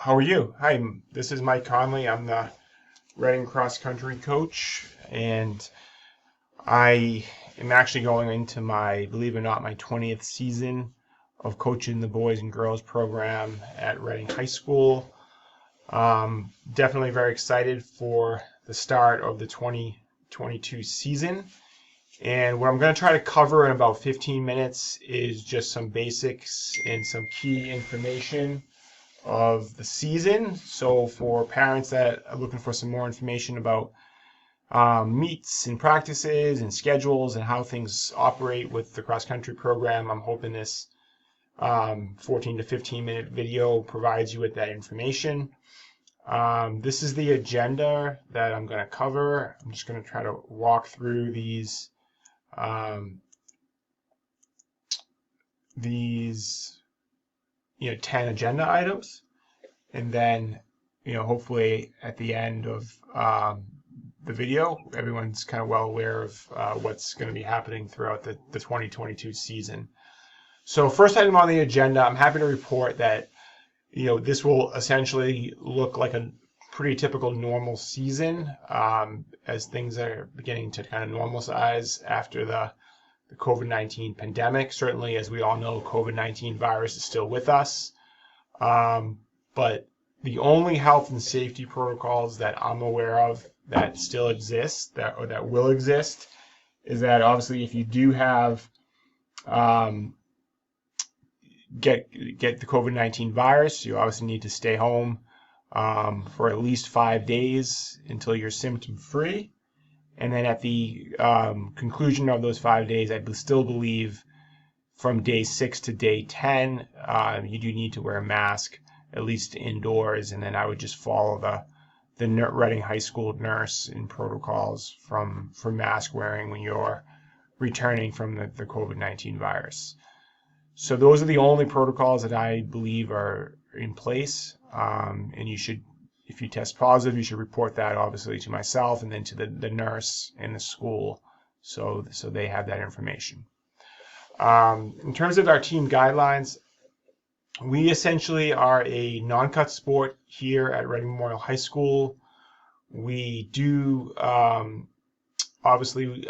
How are you? Hi, this is Mike Conley. I'm the Reading cross country coach, and I am actually going into my, believe it or not, my 20th season of coaching the boys and girls program at Reading High School. Definitely very excited for the start of the 2022 season. And what I'm going to try to cover in about 15 minutes is just some basics and some key information of the season. So for parents that are looking for some more information about meets and practices and schedules and how things operate with the cross country program, I'm hoping this 14 to 15 minute video provides you with that information. This is the agenda that I'm going to cover. I'm just going to try to walk through these 10 agenda items, and then hopefully at the end of the video everyone's kind of well aware of what's going to be happening throughout the 2022 season. So first item on the agenda, I'm happy to report that this will essentially look like a pretty typical normal season as things are beginning to kind of normalize after the COVID-19 pandemic. Certainly, as we all know, COVID-19 virus is still with us. But the only health and safety protocols that I'm aware of that still exist, that will exist, is that obviously if you do have get the COVID-19 virus, you obviously need to stay home for at least 5 days until you're symptom free. And then at the conclusion of those 5 days, I still believe from day 6 to day 10, you do need to wear a mask, at least indoors. And then I would just follow the Reading High School nurse and protocols for mask wearing when you're returning from the COVID-19 virus. So those are the only protocols that I believe are in place. And you should, if you test positive, you should report that obviously to myself and then to the nurse in the school, so they have that information. In terms of our team guidelines, we essentially are a non-cut sport here at Reading Memorial High School. We do obviously,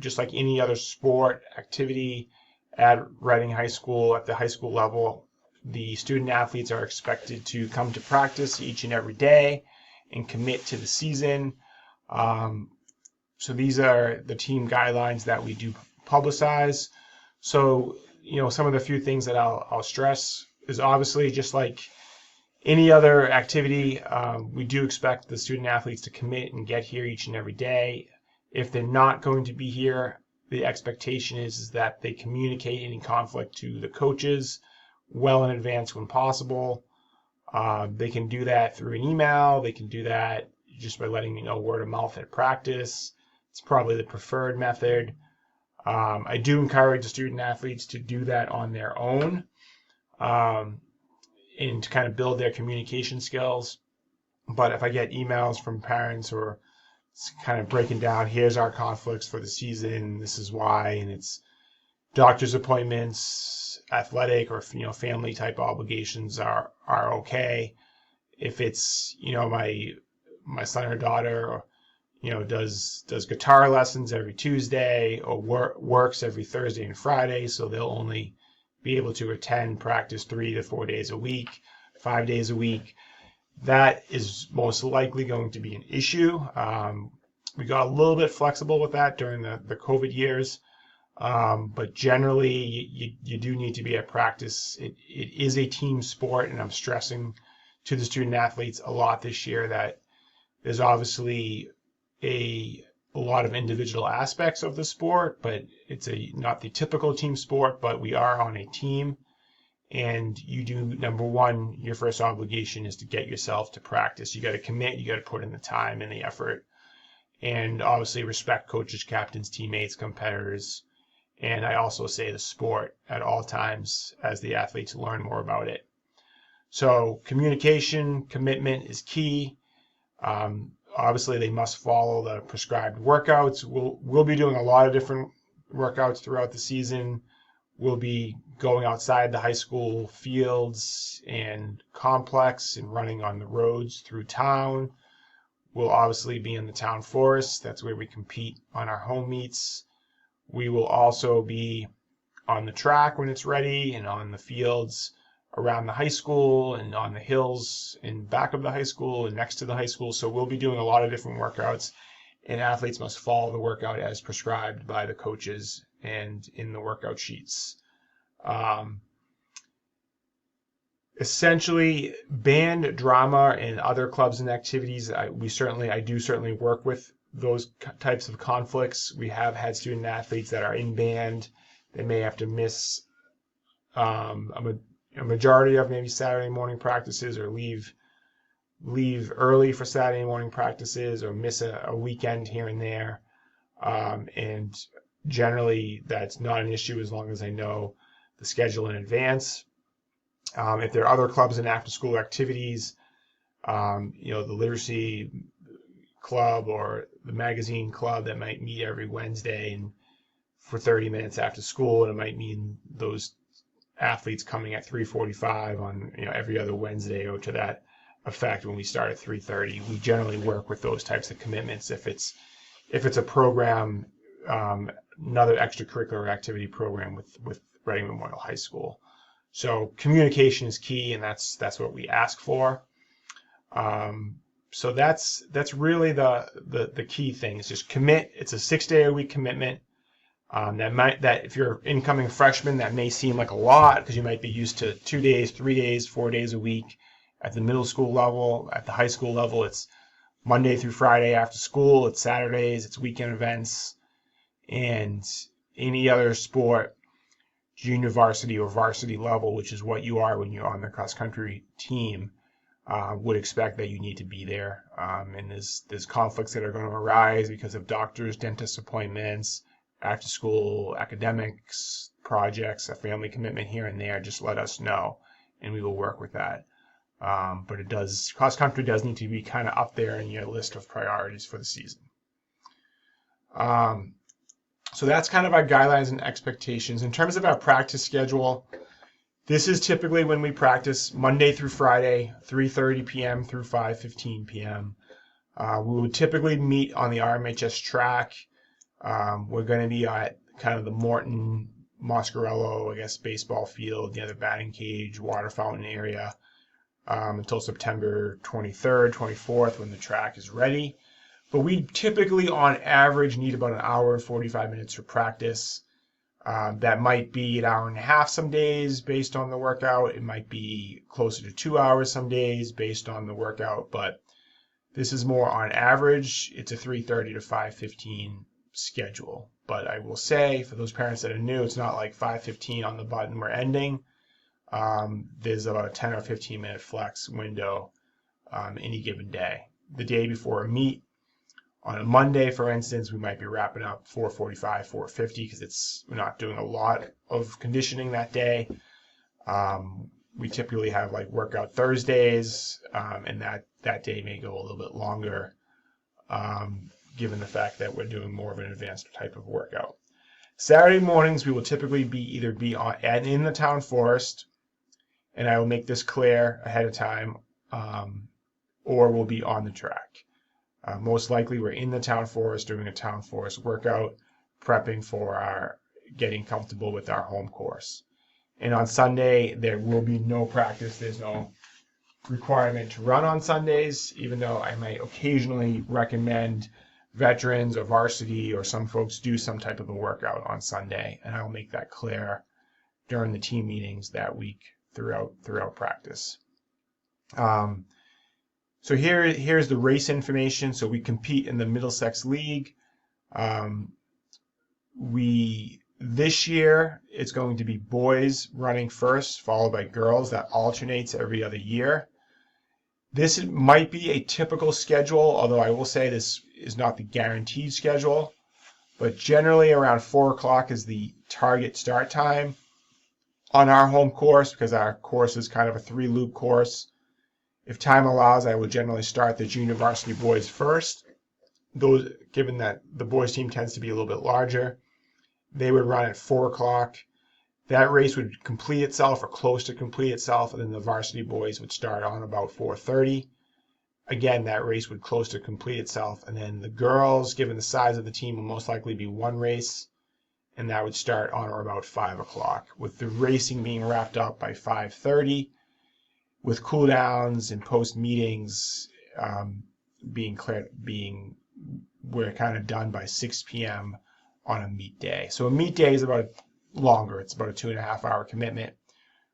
just like any other sport activity at Reading High School, at the high school level, the student athletes are expected to come to practice each and every day and commit to the season. So these are the team guidelines that we do publicize. So, some of the few things that I'll stress is obviously just like any other activity, we do expect the student athletes to commit and get here each and every day. If they're not going to be here, the expectation is that they communicate any conflict to the coaches well in advance when possible. They can do that through an email. They can do that just by letting me know word of mouth at practice. It's probably the preferred method. I do encourage the student athletes to do that on their own and to kind of build their communication skills. But if I get emails from parents or it's kind of breaking down, here's our conflicts for the season, this is why, and it's doctor's appointments, athletic or family type obligations are okay. If it's my son or daughter does guitar lessons every Tuesday or works every Thursday and Friday, so they'll only be able to attend practice 3 to 4 days a week, 5 days a week, that is most likely going to be an issue. We got a little bit flexible with that during the COVID years. But generally, you do need to be at practice. It is a team sport, and I'm stressing to the student athletes a lot this year that there's obviously a lot of individual aspects of the sport, but it's not the typical team sport, but we are on a team. And you do, number one, your first obligation is to get yourself to practice. You got to commit, you got to put in the time and the effort, and obviously respect coaches, captains, teammates, competitors. And I also say the sport at all times as the athletes learn more about it. So communication, commitment is key. Obviously, they must follow the prescribed workouts. We'll be doing a lot of different workouts throughout the season. We'll be going outside the high school fields and complex and running on the roads through town. We'll obviously be in the town forest. That's where we compete on our home meets. We will also be on the track when it's ready and on the fields around the high school and on the hills in back of the high school and next to the high school. So we'll be doing a lot of different workouts, and athletes must follow the workout as prescribed by the coaches and in the workout sheets. Essentially, band, drama, and other clubs and activities, I do certainly work with those types of conflicts. We have had student athletes that are in band. They may have to miss a majority of maybe Saturday morning practices, or leave early for Saturday morning practices, or miss a weekend here and there. And generally, that's not an issue as long as I know the schedule in advance. If there are other clubs and after-school activities, the literacy club or the magazine club that might meet every Wednesday and for 30 minutes after school, and it might mean those athletes coming at 3:45 on every other Wednesday, or to that effect when we start at 3:30. We generally work with those types of commitments if it's a program, another extracurricular activity program with Reading Memorial High School. So communication is key, and that's what we ask for. So that's really the key thing is just commit. It's a 6-day-a-week commitment. That if you're an incoming freshman, that may seem like a lot because you might be used to 2 days, 3 days, 4 days a week. At the middle school level, at the high school level, it's Monday through Friday after school. It's Saturdays. It's weekend events, and any other sport, junior varsity or varsity level, which is what you are when you're on the cross country team, would expect that you need to be there. And there's conflicts that are going to arise because of doctors, dentist appointments, after school academics, projects, a family commitment here and there. Just let us know, and we will work with that. But cross country does need to be kind of up there in your list of priorities for the season. So that's kind of our guidelines and expectations. In terms of our practice schedule, this is typically when we practice Monday through Friday, 3:30 p.m. through 5:15 p.m. We would typically meet on the RMHS track. We're going to be at kind of the Morton, Moscarello, baseball field, near the batting cage, water fountain area, until September 23rd, 24th, when the track is ready. But we typically, on average, need about an hour and 45 minutes for practice. That might be an hour and a half some days based on the workout. It might be closer to 2 hours some days based on the workout. But this is more on average. It's a 3:30 to 5:15 schedule. But I will say, for those parents that are new, it's not like 5:15 on the button we're ending. There's about a 10 or 15 minute flex window any given day. The day before a meet, on a Monday, for instance, we might be wrapping up 4:45, 4:50 because we're not doing a lot of conditioning that day. We typically have workout Thursdays, and that day may go a little bit longer, given the fact that we're doing more of an advanced type of workout. Saturday mornings, we will typically either be in the town forest, and I will make this clear ahead of time, or we'll be on the track. Most likely we're in the town forest doing a town forest workout, prepping for getting comfortable with our home course. And on Sunday, there will be no practice. There's no requirement to run on Sundays, even though I might occasionally recommend veterans or varsity or some folks do some type of a workout on Sunday. And I'll make that clear during the team meetings that week throughout practice. So here's the race information. So we compete in the Middlesex League. This year it's going to be boys running first, followed by girls. That alternates every other year. This might be a typical schedule, although I will say this is not the guaranteed schedule. But generally around 4 o'clock is the target start time on our home course, because our course is kind of a 3-loop course. If time allows, I would generally start the junior varsity boys first. Given that the boys team tends to be a little bit larger, they would run at 4 o'clock. That race would complete itself or close to complete itself, and then the varsity boys would start on about 4:30. Again, that race would close to complete itself, and then the girls, given the size of the team, will most likely be one race, and that would start on or about 5 o'clock, with the racing being wrapped up by 5:30, with cool downs and post meetings we're kind of done by 6 p.m. on a meet day. So a meet day is about longer. It's about a 2.5 hour commitment.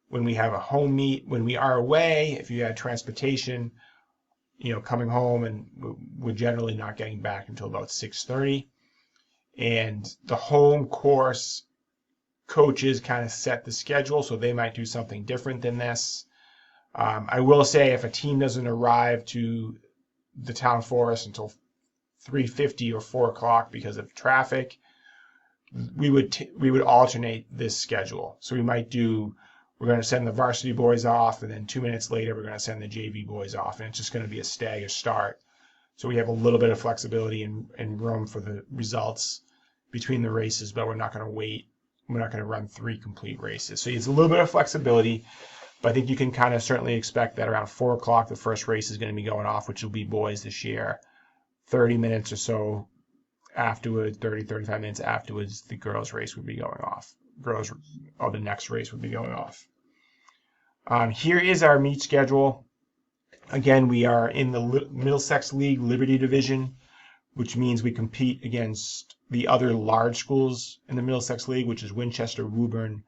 When we have a home meet, when we are away, if you had transportation, coming home, and we're generally not getting back until about 6:30. And the home course coaches kind of set the schedule, so they might do something different than this. I will say, if a team doesn't arrive to the town forest until 3:50 or 4 o'clock because of traffic, we would alternate this schedule. So we're going to send the varsity boys off, and then 2 minutes later we're going to send the JV boys off, and it's just going to be a stagger start. So we have a little bit of flexibility and room for the results between the races, but we're not going to wait. We're not going to run 3 complete races. So it's a little bit of flexibility, but I think you can kind of certainly expect that around 4 o'clock the first race is going to be going off, which will be boys this year. 30 minutes or so afterwards, 35 minutes afterwards, the girls' race would be going off. The next race would be going off. Here is our meet schedule. Again, we are in the Middlesex League Liberty Division, which means we compete against the other large schools in the Middlesex League, which is Winchester, Woburn,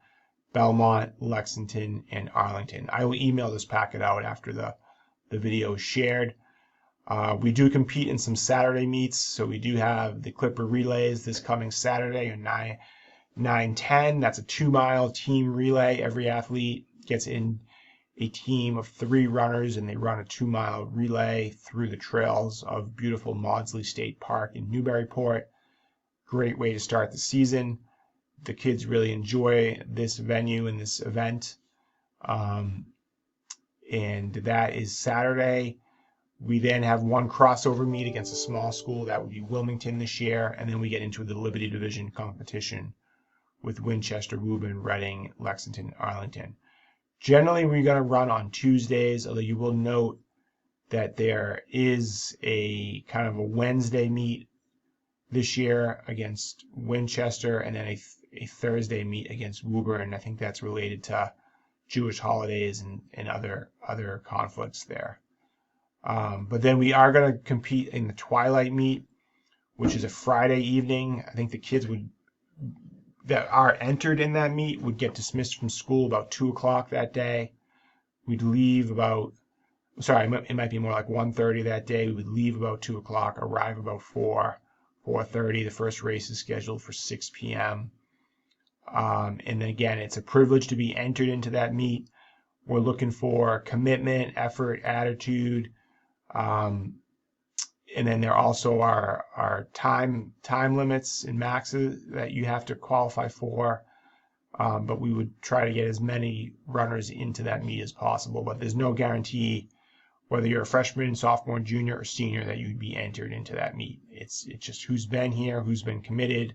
Belmont, Lexington, and Arlington. I will email this packet out after the video is shared. We do compete in some Saturday meets, so we do have the Clipper Relays this coming Saturday on 9:10. That's a 2-mile team relay. Every athlete gets in a team of 3 runners, and they run a 2-mile relay through the trails of beautiful Maudsley State Park in Newburyport. Great way to start the season. The kids really enjoy this venue and this event. And that is Saturday. We then have one crossover meet against a small school. That would be Wilmington this year. And then we get into the Liberty Division competition with Winchester, Woburn, Reading, Lexington, Arlington. Generally, we're going to run on Tuesdays, although you will note that there is a kind of a Wednesday meet this year against Winchester, and then a Thursday meet against Woburn. I think that's related to Jewish holidays and other conflicts there. But then we are going to compete in the Twilight meet, which is a Friday evening. I think the kids that are entered in that meet would get dismissed from school about 2 o'clock that day. We'd leave it might be more like 1:30 that day. We would leave about 2 o'clock, arrive about 4:30. The first race is scheduled for 6 p.m. And then again, it's a privilege to be entered into that meet. We're looking for commitment, effort, attitude. And then there also are time limits and maxes that you have to qualify for. But we would try to get as many runners into that meet as possible. But there's no guarantee, whether you're a freshman, sophomore, junior, or senior, that you'd be entered into that meet. It's just who's been here, who's been committed,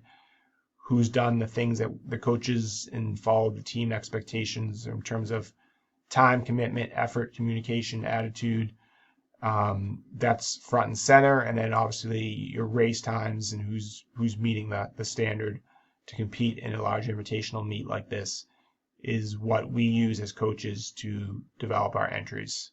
who's done the things that the coaches and followed the team expectations in terms of time, commitment, effort, communication, attitude. That's front and center, and then obviously your race times and who's meeting the standard to compete in a large invitational meet like this is what we use as coaches to develop our entries.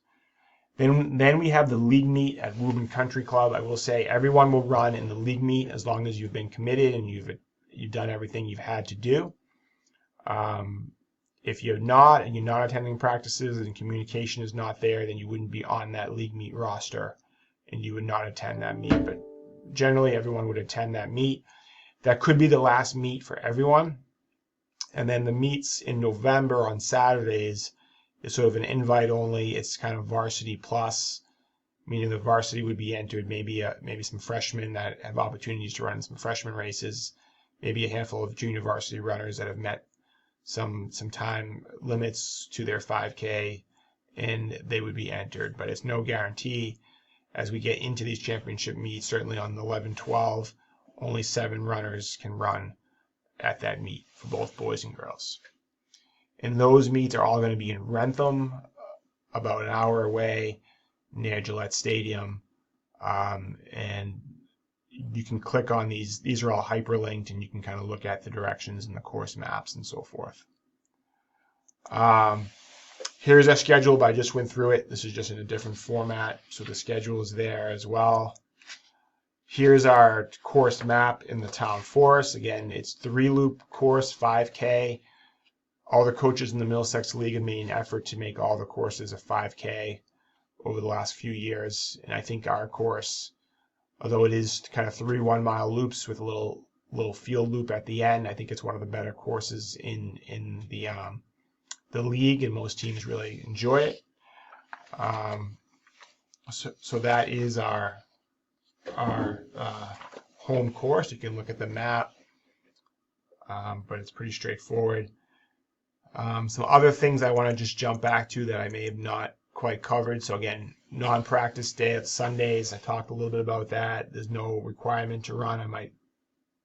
Then we have the league meet at Woburn Country Club. I will say everyone will run in the league meet as long as you've been committed and you've done everything you've had to do. If you're not, and you're not attending practices and communication is not there, then you wouldn't be on that league meet roster and you would not attend that meet. But generally, everyone would attend that meet. That could be the last meet for everyone. And then the meets in November on Saturdays is sort of an invite only. It's kind of varsity plus, meaning the varsity would be entered, maybe some freshmen that have opportunities to run some freshman races, maybe a handful of junior varsity runners that have met some time limits to their 5K, and they would be entered. But it's no guarantee. As we get into these championship meets, certainly on the 11-12, only 7 runners can run at that meet for both boys and girls. And those meets are all going to be in Rentham, about an hour away near Gillette Stadium. And you can click on these. These are all hyperlinked, and you can kind of look at the directions and the course maps and so forth. Here's our schedule, but I just went through it. This is just in a different format, so the schedule is there as well. Here's our course map in the town forest. Again, it's 3-loop course, 5K. All the coaches in the Middlesex League have made an effort to make all the courses a 5K over the last few years. And I think our course, although it is kind of 3 1-mile loops with a little field loop at the end, I think it's one of the better courses in the league, and most teams really enjoy it. So that is our home course. You can look at the map, but it's pretty straightforward. Some other things I want to just jump back to that I may have not quite covered. So again, non-practice day at Sundays. I talked a little bit about that. There's no requirement to run. I might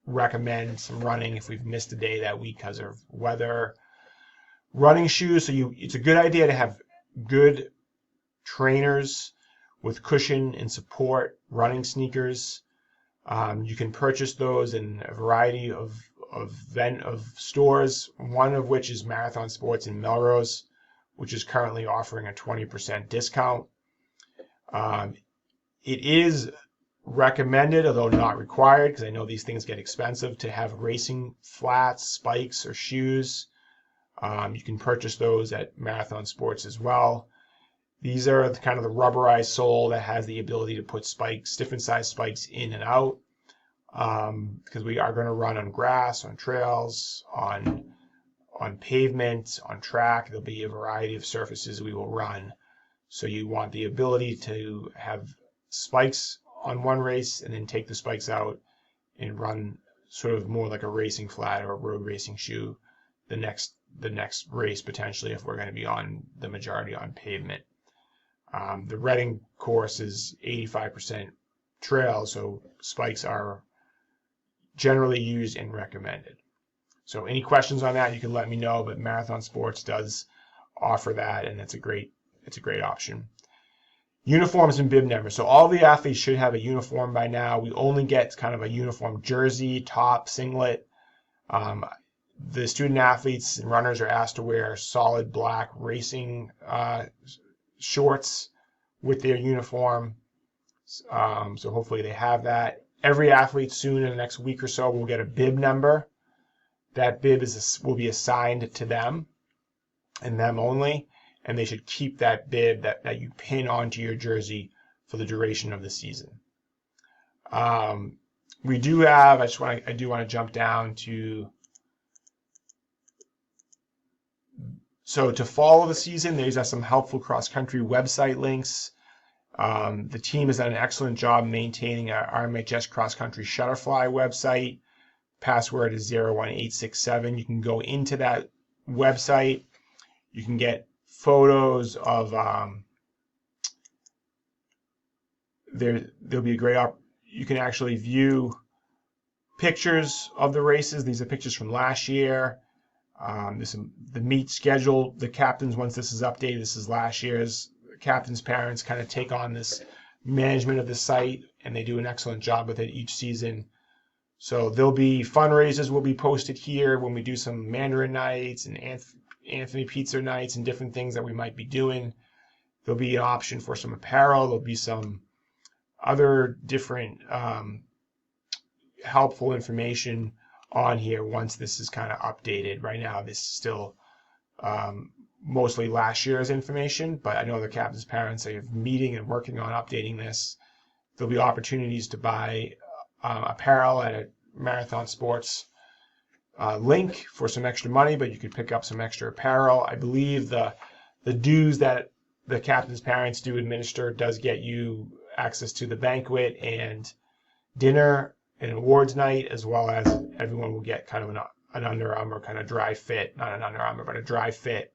recommend some running if we've missed a day that week because of weather. Running shoes. So it's a good idea to have good trainers with cushion and support running sneakers. You can purchase those in a variety of stores, one of which is Marathon Sports in Melrose, which is currently offering a 20% discount. It is recommended, although not required, because I know these things get expensive, to have racing flats, spikes, or shoes. You can purchase those at Marathon Sports as well. These are kind of the rubberized sole that has the ability to put spikes, different size spikes in and out, because we are going to run on grass, on trails, on pavement, on track. There'll be a variety of surfaces we will run. So you want the ability to have spikes on one race and then take the spikes out and run sort of more like a racing flat or a road racing shoe the next race, potentially, if we're going to be on the majority on pavement. The Reading course is 85% trail, so spikes are generally used and recommended. So any questions on that, you can let me know, but Marathon Sports does offer that, and it's a great option. Uniforms and bib numbers. So all the athletes should have a uniform by now. We only get kind of a uniform jersey, top, singlet. The student athletes and runners are asked to wear solid black racing shorts with their uniform. So hopefully they have that. Every athlete soon in the next week or so will get a bib number. That bib will be assigned to them and them only, and they should keep that bib that you pin onto your jersey for the duration of the season. We do have, I do want to jump down to, so to follow the season, there's some helpful cross-country website links. The team has done an excellent job maintaining our RMHS cross-country Shutterfly website. Password is 01867. You can go into that website. You can get photos of, there'll be a great you can actually view pictures of the races. These are pictures from last year. The meet schedule, the captains, once this is updated, this is last year's. Captains' parents kind of take on this management of the site, and they do an excellent job with it each season. So there'll be fundraisers will be posted here when we do some Mandarin nights and Anthony Pizza nights and different things that we might be doing. There'll be an option for some apparel. There'll be some other different helpful information on here once this is kind of updated. Right now, this is still mostly last year's information, but I know the captain's parents are meeting and working on updating this. There'll be opportunities to buy apparel at a Marathon Sports link for some extra money, but you could pick up some extra apparel. I believe the dues that the captain's parents do administer does get you access to the banquet and dinner and awards night, as well as everyone will get kind of an Under Armour kind of dry fit, not an Under Armour, but a dry fit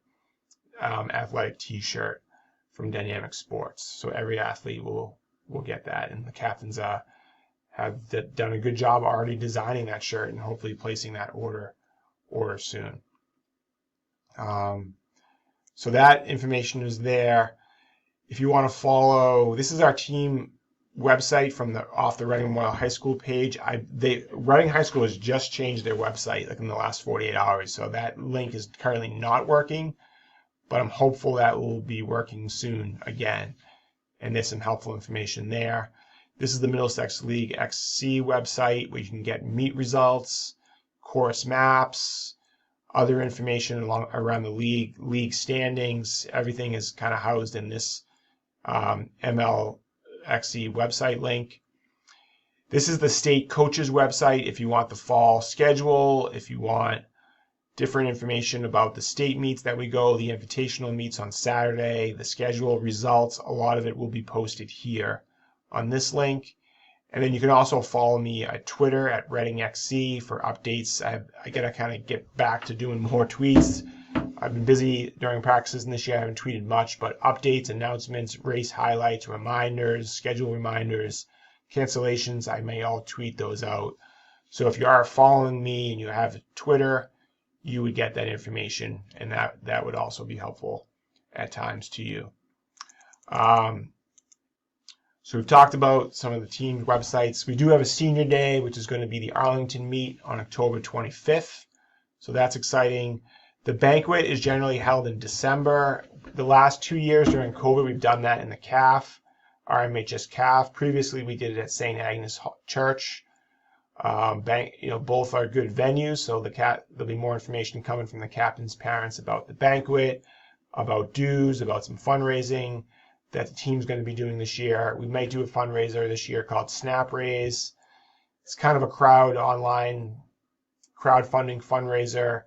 athletic t-shirt from Dynamic Sports. So every athlete will get that, and the captains have done a good job already designing that shirt and hopefully placing that order soon. So that information is there. If you want to follow, this is our team website from off the Reading Memorial High School page. Reading High School has just changed their website like in the last 48 hours, so that link is currently not working, but I'm hopeful that will be working soon again. And there's some helpful information there. This is the Middlesex League XC website where you can get meet results, course maps, other information around the league standings. Everything is kind of housed in this MLXE website link. This is the state coaches website if you want the fall schedule, if you want different information about the state meets that we go, the invitational meets on Saturday, the schedule, results. A lot of it will be posted here on this link. And then you can also follow me at Twitter at ReadingXC for updates. I got to kind of get back to doing more tweets. I've been busy during practices, and this year I haven't tweeted much, but updates, announcements, race highlights, reminders, schedule reminders, cancellations, I may all tweet those out. So if you are following me and you have Twitter, you would get that information, and that would also be helpful at times to you. So we've talked about some of the team websites. We do have a senior day, which is going to be the Arlington meet on October 25th. So that's exciting. The banquet is generally held in December. The last 2 years during COVID, we've done that in the CAF, RMHS CAF. Previously, we did it at St. Agnes Church. Both are good venues, so there'll be more information coming from the captain's parents about the banquet, about dues, about some fundraising that the team's going to be doing this year. We might do a fundraiser this year called Snap Raise. It's kind of a online crowdfunding fundraiser.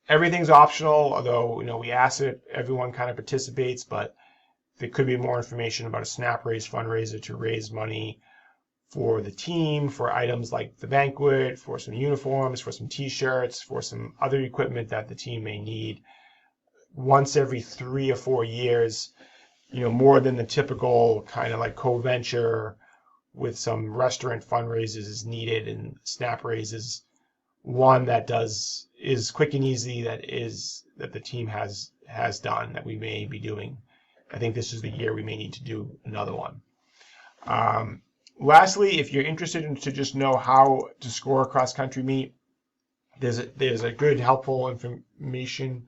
Everything's optional, although we ask that everyone kind of participates, but there could be more information about a Snap Raise fundraiser to raise money for the team, for items like the banquet, for some uniforms, for some t-shirts, for some other equipment that the team may need. Once every 3 or 4 years, more than the typical kind of like co-venture with some restaurant fundraisers is needed, and Snap Raise is one that is quick and easy, that the team has done, that we may be doing. I think this is the year we may need to do another one. Lastly, if you're interested in to just know how to score a cross-country meet, there's a good helpful information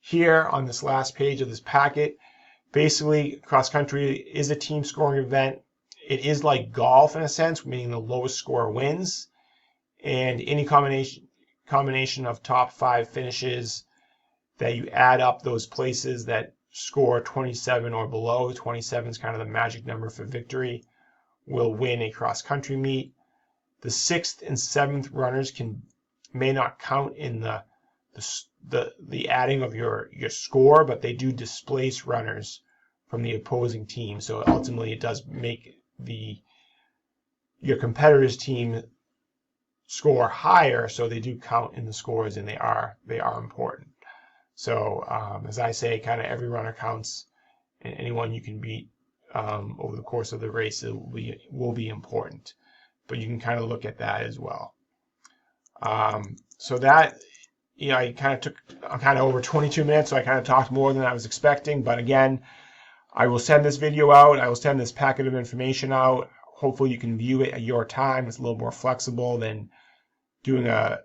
here on this last page of this packet. Basically, cross-country is a team scoring event. It is like golf in a sense, meaning the lowest score wins. And any combination of top 5 finishes that you add up those places that score 27 or below, 27 is kind of the magic number for victory, will win a cross-country meet. The 6th and 7th runners may not count in the adding of your score, but they do displace runners from the opposing team. So ultimately, it does make your competitor's team score higher, so they do count in the scores, and they are important. So as I say, kind of every runner counts, and anyone you can beat over the course of the race will be important. But you can kind of look at that as well. So that, I'm kind of over 22 minutes, so I kind of talked more than I was expecting. But again, I will send this video out. I will send this packet of information out. Hopefully you can view it at your time. It's a little more flexible than doing a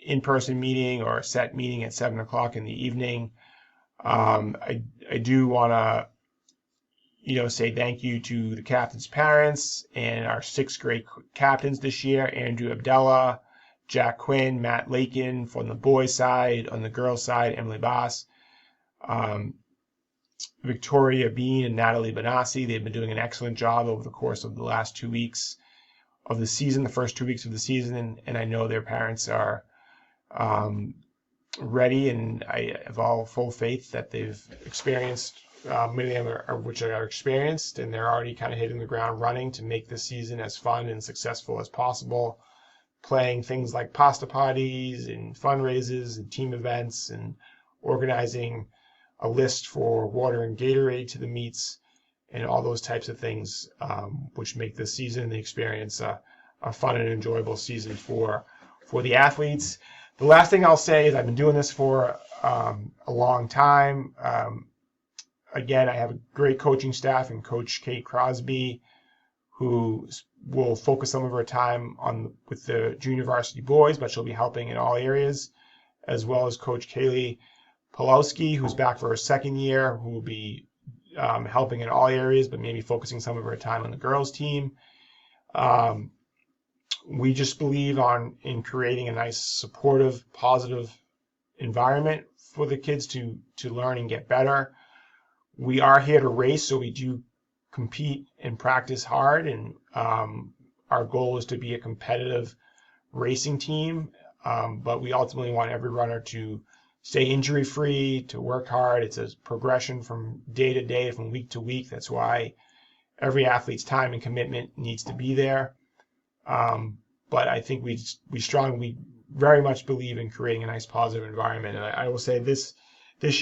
in-person meeting or a set meeting at 7 o'clock in the evening. I do want to say thank you to the captain's parents and our 6th grade captains this year, Andrew Abdallah, Jack Quinn, Matt Lakin from the boys' side. On the girls' side, Emily Bass, Victoria Bean, and Natalie Benassi. They've been doing an excellent job over the course of the last 2 weeks of the season, the first 2 weeks of the season, and I know their parents are ready, and I have all full faith that they've experienced, many of them are experienced, and they're already kind of hitting the ground running to make this season as fun and successful as possible, playing things like pasta parties and fundraisers and team events and organizing a list for water and Gatorade to the meets and all those types of things, which make this season and the experience a fun and enjoyable season for the athletes. The last thing I'll say is I've been doing this for a long time. Again, I have a great coaching staff and Coach Kate Crosby, who will focus some of her time on with the junior varsity boys, but she'll be helping in all areas, as well as Coach Kaylee Pulowski, who's back for her second year, who will be helping in all areas, but maybe focusing some of her time on the girls team. We just believe in creating a nice, supportive, positive environment for the kids to learn and get better. We are here to race, so we do compete and practice hard, and our goal is to be a competitive racing team, but we ultimately want every runner to stay injury-free, to work hard. It's a progression from day to day, from week to week. That's why every athlete's time and commitment needs to be there. But I think we very much believe in creating a nice positive environment. And I will say this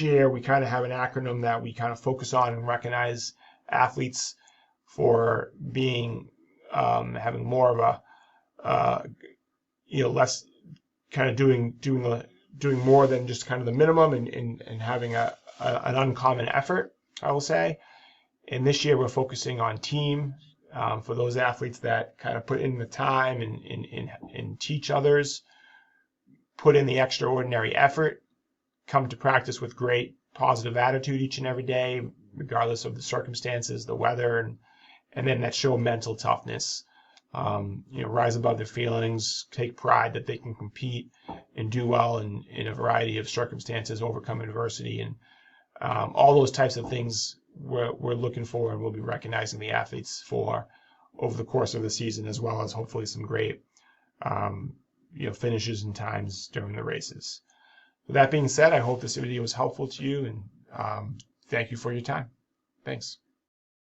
year we kind of have an acronym that we kind of focus on and recognize athletes for being having more of a less kind of doing more than just kind of the minimum and having an uncommon effort, I will say. And this year we're focusing on team for those athletes that kind of put in the time and teach others, put in the extraordinary effort, come to practice with great positive attitude each and every day, regardless of the circumstances, the weather, and then that show mental toughness. Rise above their feelings, take pride that they can compete and do well in a variety of circumstances, overcome adversity, and all those types of things we're looking for, and we'll be recognizing the athletes for over the course of the season, as well as hopefully some great finishes and times during the races. With that being said, I hope this video was helpful to you, and thank you for your time. Thanks.